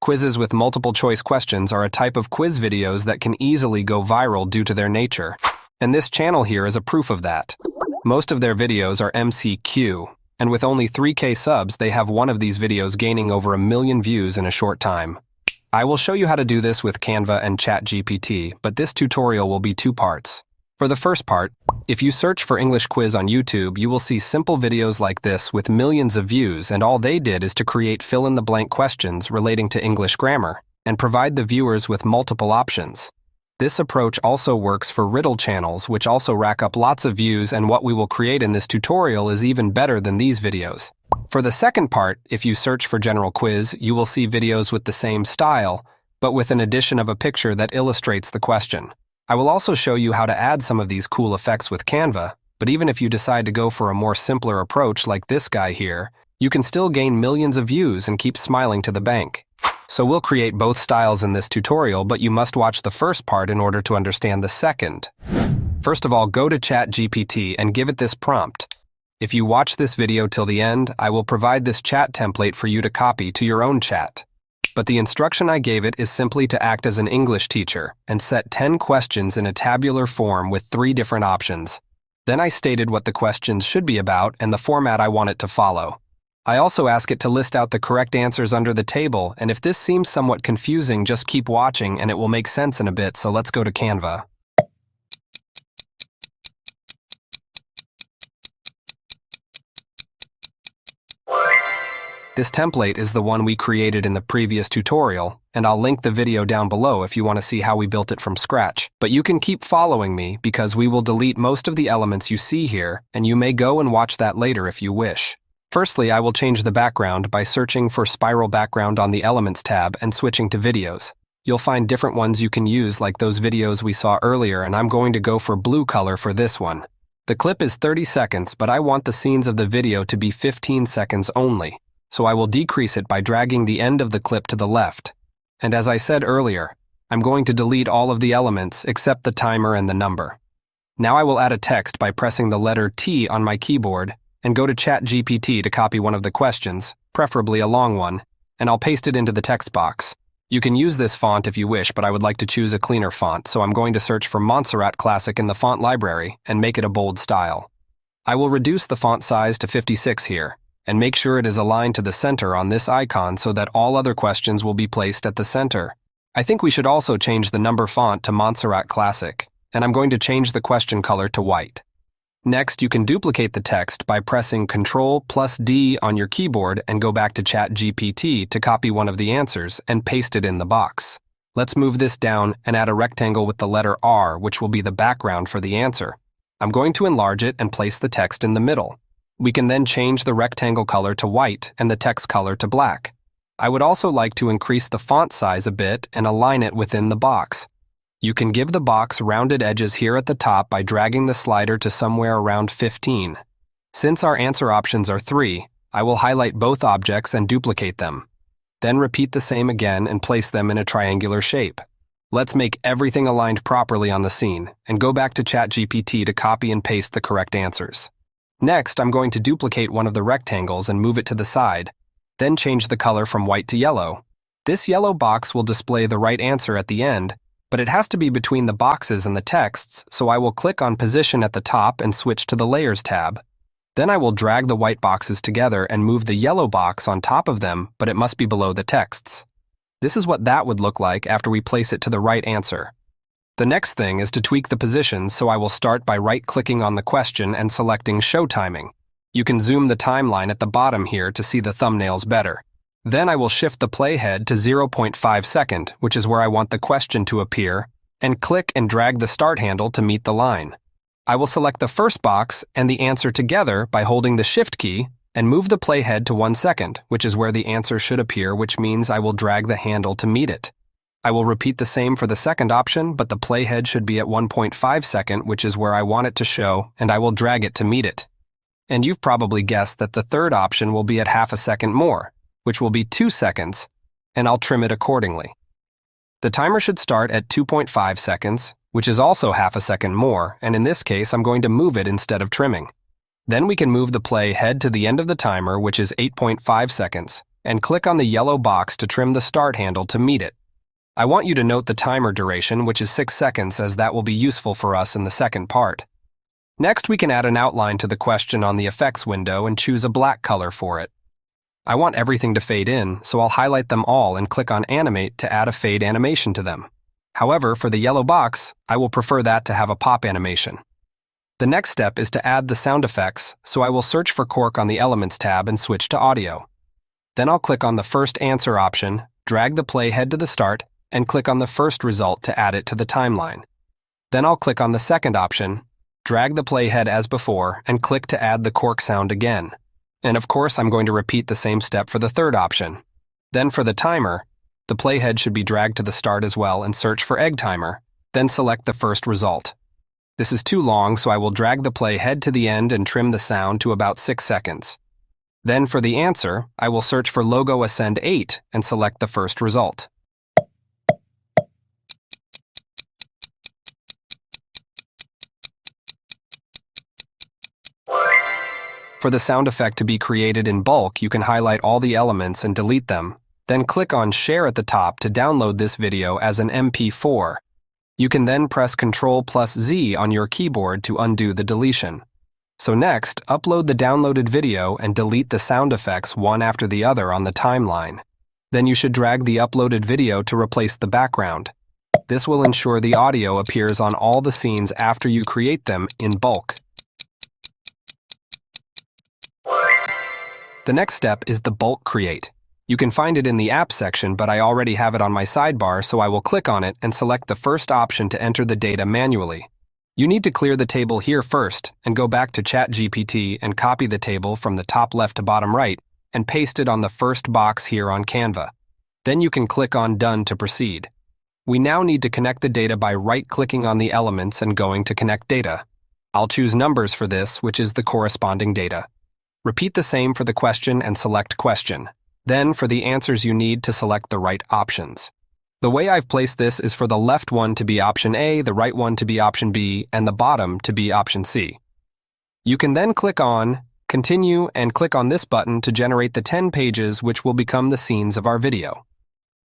Quizzes with multiple choice questions are a type of quiz videos that can easily go viral due to their nature. And this channel here is a proof of that. Most of their videos are MCQ, and with only 3K subs, they have one of these videos gaining over 1 million views in a short time. I will show you how to do this with Canva and ChatGPT, but this tutorial will be 2 parts. For the first part, if you search for English quiz on YouTube, you will see simple videos like this with millions of views, and all they did is to create fill-in-the-blank questions relating to English grammar and provide the viewers with multiple options. This approach also works for riddle channels, which also rack up lots of views, and what we will create in this tutorial is even better than these videos. For the second part, if you search for general quiz, you will see videos with the same style, but with an addition of a picture that illustrates the question. I will also show you how to add some of these cool effects with Canva, but even if you decide to go for a more simpler approach like this guy here, you can still gain millions of views and keep smiling to the bank. So we'll create both styles in this tutorial, but you must watch the first part in order to understand the second. First of all, go to ChatGPT and give it this prompt. If you watch this video till the end, I will provide this chat template for you to copy to your own chat. But the instruction I gave it is simply to act as an English teacher and set 10 questions in a tabular form with 3 different options. Then I stated what the questions should be about and the format I want it to follow. I also ask it to list out the correct answers under the table, and if this seems somewhat confusing, just keep watching and it will make sense in a bit, so let's go to Canva. This template is the one we created in the previous tutorial, and I'll link the video down below if you want to see how we built it from scratch. But you can keep following me because we will delete most of the elements you see here, and you may go and watch that later if you wish. Firstly, I will change the background by searching for spiral background on the Elements tab and switching to videos. You'll find different ones you can use like those videos we saw earlier, and I'm going to go for blue color for this one. The clip is 30 seconds, but I want the scenes of the video to be 15 seconds only. So I will decrease it by dragging the end of the clip to the left. And as I said earlier, I'm going to delete all of the elements except the timer and the number. Now I will add a text by pressing the letter T on my keyboard and go to ChatGPT to copy one of the questions, preferably a long one, and I'll paste it into the text box. You can use this font if you wish, but I would like to choose a cleaner font, so I'm going to search for Montserrat Classic in the font library and make it a bold style. I will reduce the font size to 56 here, and make sure it is aligned to the center on this icon so that all other questions will be placed at the center. I think we should also change the number font to Montserrat Classic, and I'm going to change the question color to white. Next, you can duplicate the text by pressing Ctrl+D on your keyboard and go back to ChatGPT to copy one of the answers and paste it in the box. Let's move this down and add a rectangle with the letter R, which will be the background for the answer. I'm going to enlarge it and place the text in the middle. We can then change the rectangle color to white and the text color to black. I would also like to increase the font size a bit and align it within the box. You can give the box rounded edges here at the top by dragging the slider to somewhere around 15. Since our answer options are 3, I will highlight both objects and duplicate them. Then repeat the same again and place them in a triangular shape. Let's make everything aligned properly on the scene and go back to ChatGPT to copy and paste the correct answers. Next, I'm going to duplicate one of the rectangles and move it to the side, then change the color from white to yellow. This yellow box will display the right answer at the end, but it has to be between the boxes and the texts, so I will click on Position at the top and switch to the Layers tab. Then I will drag the white boxes together and move the yellow box on top of them, but it must be below the texts. This is what that would look like after we place it to the right answer. The next thing is to tweak the positions, so I will start by right-clicking on the question and selecting Show Timing. You can zoom the timeline at the bottom here to see the thumbnails better. Then I will shift the playhead to 0.5 second, which is where I want the question to appear, and click and drag the start handle to meet the line. I will select the first box and the answer together by holding the Shift key and move the playhead to 1 second, which is where the answer should appear, which means I will drag the handle to meet it. I will repeat the same for the second option, but the playhead should be at 1.5 second, which is where I want it to show, and I will drag it to meet it. And you've probably guessed that the third option will be at half a second more, which will be 2 seconds, and I'll trim it accordingly. The timer should start at 2.5 seconds, which is also half a second more, and in this case I'm going to move it instead of trimming. Then we can move the playhead to the end of the timer, which is 8.5 seconds. and click on the yellow box to trim the start handle to meet it. I want you to note the timer duration, which is 6 seconds, as that will be useful for us in the second part. Next, we can add an outline to the question on the effects window and choose a black color for it. I want everything to fade in, so I'll highlight them all and click on Animate to add a fade animation to them. However, for the yellow box, I will prefer that to have a pop animation. The next step is to add the sound effects, so I will search for Cork on the Elements tab and switch to Audio. Then I'll click on the first answer option, drag the playhead to the start, and click on the first result to add it to the timeline. Then I'll click on the second option, drag the playhead as before, and click to add the Cork sound again. And of course, I'm going to repeat the same step for the third option. Then for the timer, the playhead should be dragged to the start as well and search for Egg Timer, then select the first result. This is too long, so I will drag the playhead to the end and trim the sound to about 6 seconds. Then for the answer, I will search for Logo Ascend 8 and select the first result. For the sound effect to be created in bulk, you can highlight all the elements and delete them, then click on Share at the top to download this video as an MP4. You can then press Ctrl+Z on your keyboard to undo the deletion. So next, upload the downloaded video and delete the sound effects one after the other on the timeline. Then you should drag the uploaded video to replace the background. This will ensure the audio appears on all the scenes after you create them in bulk. The next step is the bulk create. You can find it in the app section, but I already have it on my sidebar, so I will click on it and select the first option to enter the data manually. You need to clear the table here first and go back to ChatGPT and copy the table from the top left to bottom right and paste it on the first box here on Canva. Then you can click on Done to proceed. We now need to connect the data by right-clicking on the elements and going to Connect Data. I'll choose Numbers for this, which is the corresponding data. Repeat the same for the question and select Question. Then, for the answers you need to select the right options. The way I've placed this is for the left one to be option A, the right one to be option B, and the bottom to be option C. You can then click on Continue and click on this button to generate the 10 pages which will become the scenes of our video.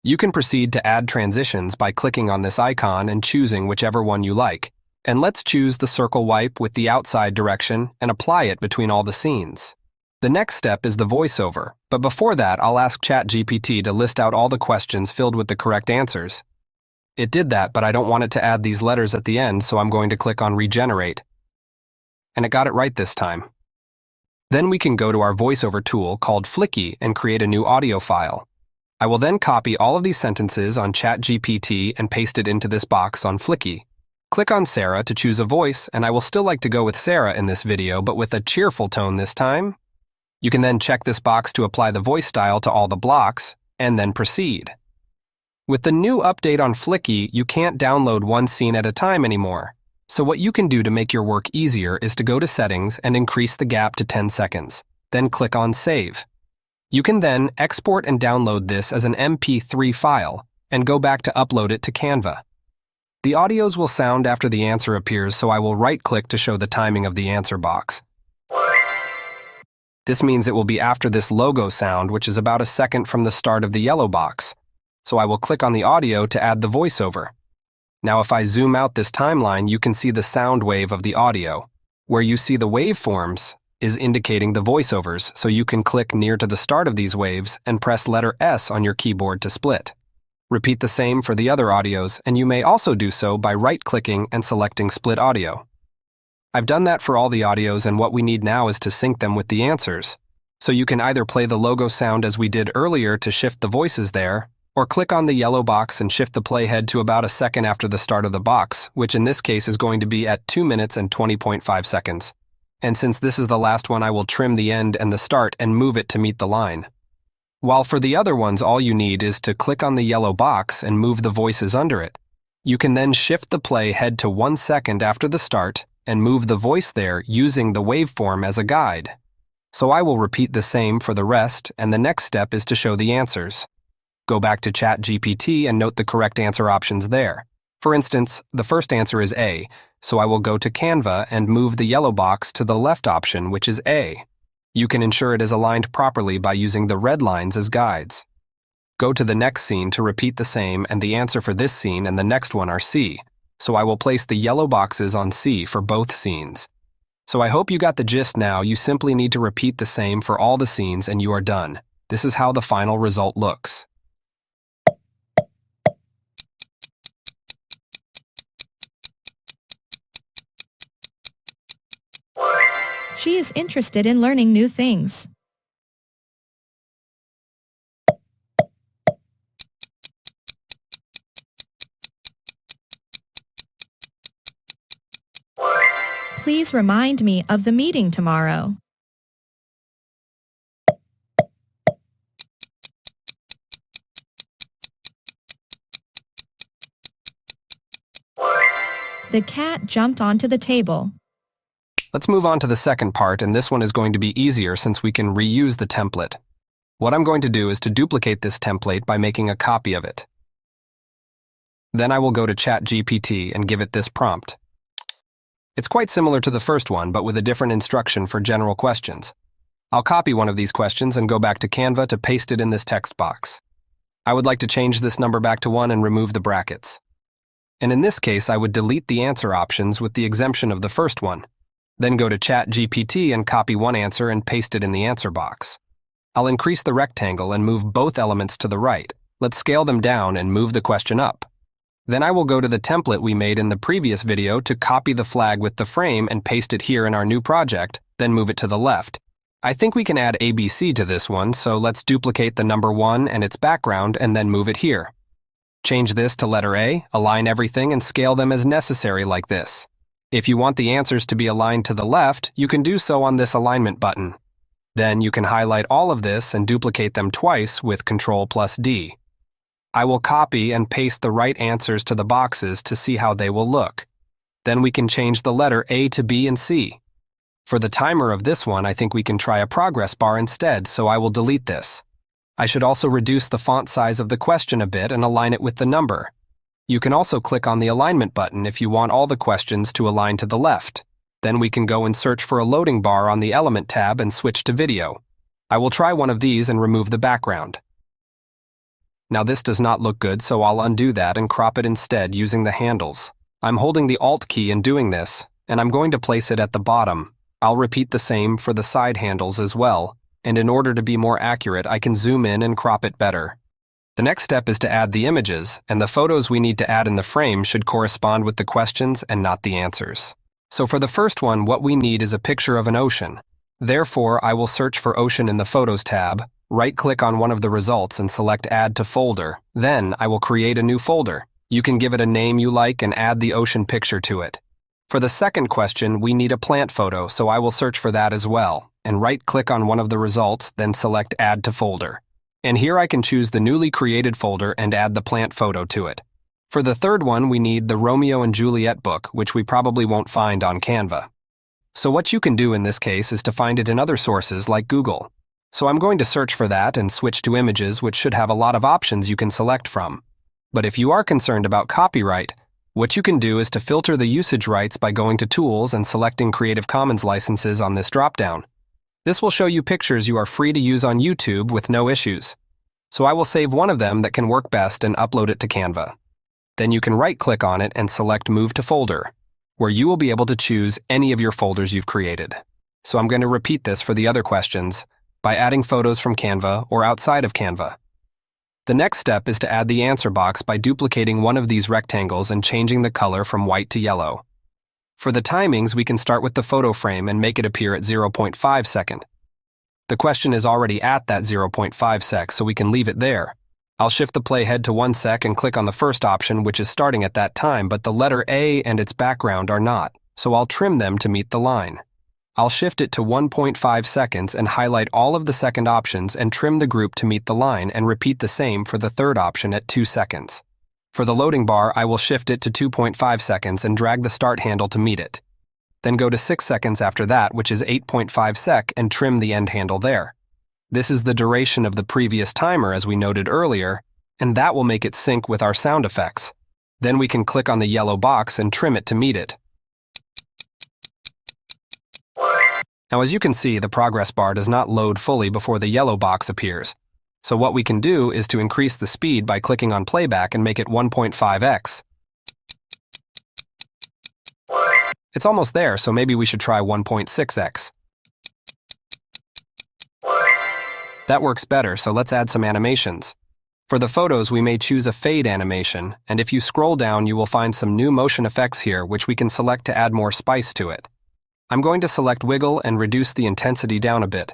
You can proceed to add transitions by clicking on this icon and choosing whichever one you like. And let's choose the circle wipe with the outside direction and apply it between all the scenes. The next step is the voiceover, but before that I'll ask ChatGPT to list out all the questions filled with the correct answers. It did that, but I don't want it to add these letters at the end, so I'm going to click on Regenerate. And it got it right this time. Then we can go to our voiceover tool called Fliki and create a new audio file. I will then copy all of these sentences on ChatGPT and paste it into this box on Fliki. Click on Sarah to choose a voice, and I will still like to go with Sarah in this video, but with a cheerful tone this time. You can then check this box to apply the voice style to all the blocks, and then proceed. With the new update on Fliki, you can't download one scene at a time anymore. So what you can do to make your work easier is to go to Settings and increase the gap to 10 seconds. Then click on Save. You can then export and download this as an MP3 file, and go back to upload it to Canva. The audios will sound after the answer appears, so I will right-click to show the timing of the answer box. This means it will be after this logo sound, which is about a second from the start of the yellow box. So I will click on the audio to add the voiceover. Now if I zoom out this timeline, you can see the sound wave of the audio. Where you see the waveforms is indicating the voiceovers, so you can click near to the start of these waves and press letter S on your keyboard to split. Repeat the same for the other audios, and you may also do so by right-clicking and selecting Split Audio. I've done that for all the audios, and what we need now is to sync them with the answers. So you can either play the logo sound as we did earlier to shift the voices there, or click on the yellow box and shift the playhead to about a second after the start of the box, which in this case is going to be at 2 minutes and 20.5 seconds. And since this is the last one, I will trim the end and the start and move it to meet the line. While for the other ones, all you need is to click on the yellow box and move the voices under it. You can then shift the playhead to 1 second after the start and move the voice there using the waveform as a guide. So I will repeat the same for the rest, and the next step is to show the answers. Go back to ChatGPT and note the correct answer options there. For instance, the first answer is A, so I will go to Canva and move the yellow box to the left option, which is A. You can ensure it is aligned properly by using the red lines as guides. Go to the next scene to repeat the same, and the answer for this scene and the next one are C, so I will place the yellow boxes on C for both scenes. So I hope you got the gist now. You simply need to repeat the same for all the scenes and you are done. This is how the final result looks. She is interested in learning new things. Please remind me of the meeting tomorrow. The cat jumped onto the table. Let's move on to the second part, and this one is going to be easier since we can reuse the template. What I'm going to do is to duplicate this template by making a copy of it. Then I will go to ChatGPT and give it this prompt. It's quite similar to the first one, but with a different instruction for general questions. I'll copy one of these questions and go back to Canva to paste it in this text box. I would like to change this number back to 1 and remove the brackets. And in this case, I would delete the answer options with the exemption of the first one. Then go to ChatGPT and copy one answer and paste it in the answer box. I'll increase the rectangle and move both elements to the right. Let's scale them down and move the question up. Then I will go to the template we made in the previous video to copy the flag with the frame and paste it here in our new project, then move it to the left. I think we can add ABC to this one, so let's duplicate the number 1 and its background and then move it here. Change this to letter A, align everything and scale them as necessary like this. If you want the answers to be aligned to the left, you can do so on this alignment button. Then you can highlight all of this and duplicate them twice with Ctrl+D. I will copy and paste the right answers to the boxes to see how they will look. Then we can change the letter A to B and C. For the timer of this one, I think we can try a progress bar instead, so I will delete this. I should also reduce the font size of the question a bit and align it with the number. You can also click on the alignment button if you want all the questions to align to the left. Then we can go and search for a loading bar on the Element tab and switch to video. I will try one of these and remove the background. Now this does not look good, so I'll undo that and crop it instead using the handles. I'm holding the Alt key and doing this, and I'm going to place it at the bottom. I'll repeat the same for the side handles as well, and in order to be more accurate, I can zoom in and crop it better. The next step is to add the images, and the photos we need to add in the frame should correspond with the questions and not the answers. So for the first one, what we need is a picture of an ocean. Therefore, I will search for ocean in the Photos tab, right-click on one of the results and select Add to Folder. Then I will create a new folder. You can give it a name you like and add the ocean picture to it. For the second question, we need a plant photo, so I will search for that as well, and right-click on one of the results, then select Add to Folder. And here I can choose the newly created folder and add the plant photo to it. For the third one, we need the Romeo and Juliet book, which we probably won't find on Canva. So what you can do in this case is to find it in other sources like Google. So I'm going to search for that and switch to images, which should have a lot of options you can select from. But if you are concerned about copyright, what you can do is to filter the usage rights by going to Tools and selecting Creative Commons licenses on this dropdown. This will show you pictures you are free to use on YouTube with no issues. So I will save one of them that can work best and upload it to Canva. Then you can right-click on it and select Move to Folder, where you will be able to choose any of your folders you've created. So I'm going to repeat this for the other questions by adding photos from Canva or outside of Canva. The next step is to add the answer box by duplicating one of these rectangles and changing the color from white to yellow. For the timings, we can start with the photo frame and make it appear at 0.5 second. The question is already at that 0.5 sec, so we can leave it there. I'll shift the playhead to 1 sec and click on the first option, which is starting at that time, but the letter A and its background are not, so I'll trim them to meet the line. I'll shift it to 1.5 seconds and highlight all of the second options and trim the group to meet the line and repeat the same for the third option at 2 seconds. For the loading bar, I will shift it to 2.5 seconds and drag the start handle to meet it. Then go to 6 seconds after that, which is 8.5 sec, and trim the end handle there. This is the duration of the previous timer as we noted earlier, and that will make it sync with our sound effects. Then we can click on the yellow box and trim it to meet it. Now, as you can see, the progress bar does not load fully before the yellow box appears. So what we can do is to increase the speed by clicking on playback and make it 1.5x. It's almost there, so maybe we should try 1.6x. That works better, so let's add some animations. For the photos, we may choose a fade animation, and if you scroll down, you will find some new motion effects here, which we can select to add more spice to it. I'm going to select Wiggle and reduce the intensity down a bit.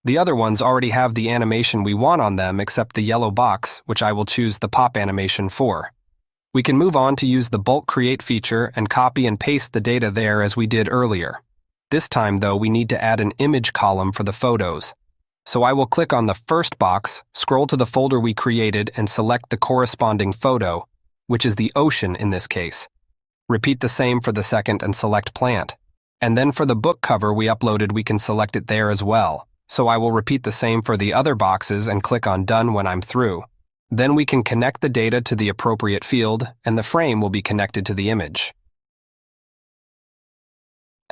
The other ones already have the animation we want on them except the yellow box, which I will choose the pop animation for. We can move on to use the bulk create feature and copy and paste the data there as we did earlier. This time, though, we need to add an image column for the photos. So I will click on the first box, scroll to the folder we created, and select the corresponding photo, which is the ocean in this case. Repeat the same for the second and select plant. And then for the book cover we uploaded, we can select it there as well. So I will repeat the same for the other boxes and click on Done when I'm through. Then we can connect the data to the appropriate field, and the frame will be connected to the image.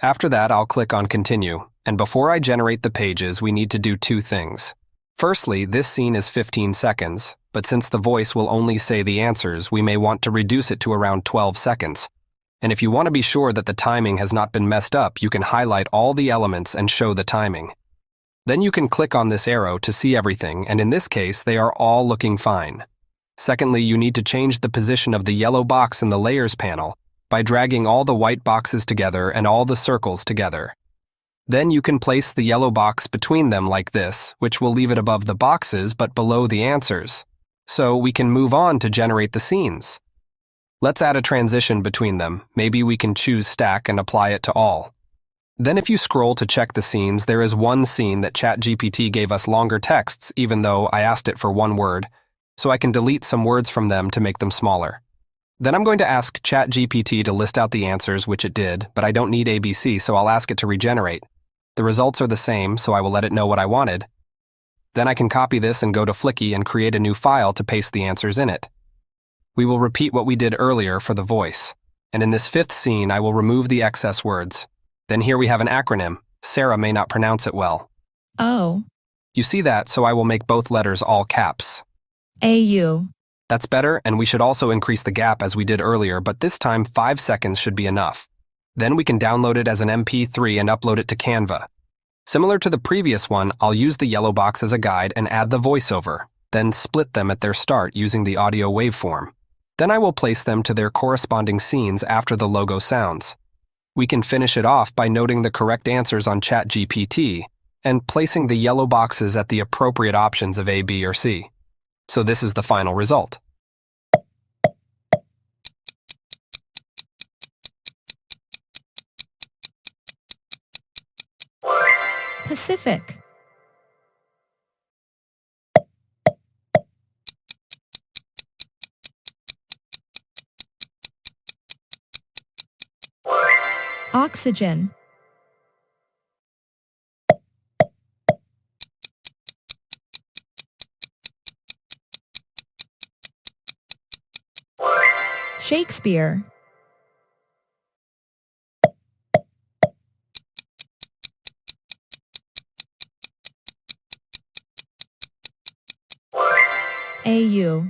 After that, I'll click on Continue, and before I generate the pages, we need to do two things. Firstly, this scene is 15 seconds, but since the voice will only say the answers, we may want to reduce it to around 12 seconds. And if you want to be sure that the timing has not been messed up, you can highlight all the elements and show the timing. Then you can click on this arrow to see everything, and in this case, they are all looking fine. Secondly, you need to change the position of the yellow box in the Layers panel by dragging all the white boxes together and all the circles together. Then you can place the yellow box between them like this, which will leave it above the boxes but below the answers. So we can move on to generate the scenes. Let's add a transition between them. Maybe we can choose Stack and apply it to all. Then if you scroll to check the scenes, there is one scene that ChatGPT gave us longer texts even though I asked it for one word, so I can delete some words from them to make them smaller. Then I'm going to ask ChatGPT to list out the answers, which it did, but I don't need ABC, so I'll ask it to regenerate. The results are the same, so I will let it know what I wanted. Then I can copy this and go to Fliki and create a new file to paste the answers in it. We will repeat what we did earlier for the voice, and in this fifth scene I will remove the excess words. Then here we have an acronym. Sarah may not pronounce it well. O. You see that, so I will make both letters all caps. AU. That's better, and we should also increase the gap as we did earlier, but this time 5 seconds should be enough. Then we can download it as an MP3 and upload it to Canva. Similar to the previous one, I'll use the yellow box as a guide and add the voiceover, then split them at their start using the audio waveform. Then I will place them to their corresponding scenes after the logo sounds. We can finish it off by noting the correct answers on ChatGPT and placing the yellow boxes at the appropriate options of A, B, or C. So this is the final result. Pacific. Oxygen. Shakespeare. AU.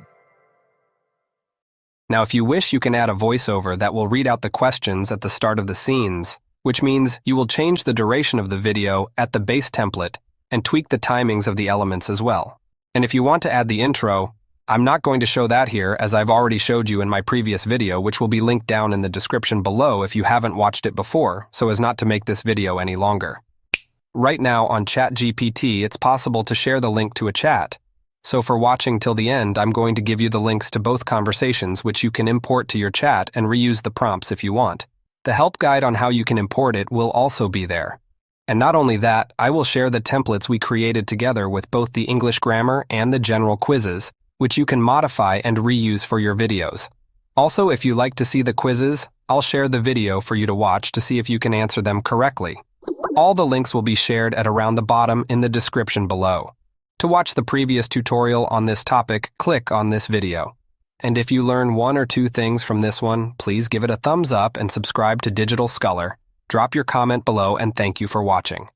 Now, if you wish, you can add a voiceover that will read out the questions at the start of the scenes, which means you will change the duration of the video at the base template and tweak the timings of the elements as well. And if you want to add the intro, I'm not going to show that here as I've already showed you in my previous video, which will be linked down in the description below if you haven't watched it before, so as not to make this video any longer. Right now on ChatGPT, it's possible to share the link to a chat. So for watching till the end, I'm going to give you the links to both conversations, which you can import to your chat and reuse the prompts if you want. The help guide on how you can import it will also be there. And not only that, I will share the templates we created together with both the English grammar and the general quizzes, which you can modify and reuse for your videos. Also, if you like to see the quizzes, I'll share the video for you to watch to see if you can answer them correctly. All the links will be shared at around the bottom in the description below. To watch the previous tutorial on this topic, click on this video. And if you learn 1 or 2 things from this one, please give it a thumbs up and subscribe to Digital Scholar. Drop your comment below and thank you for watching.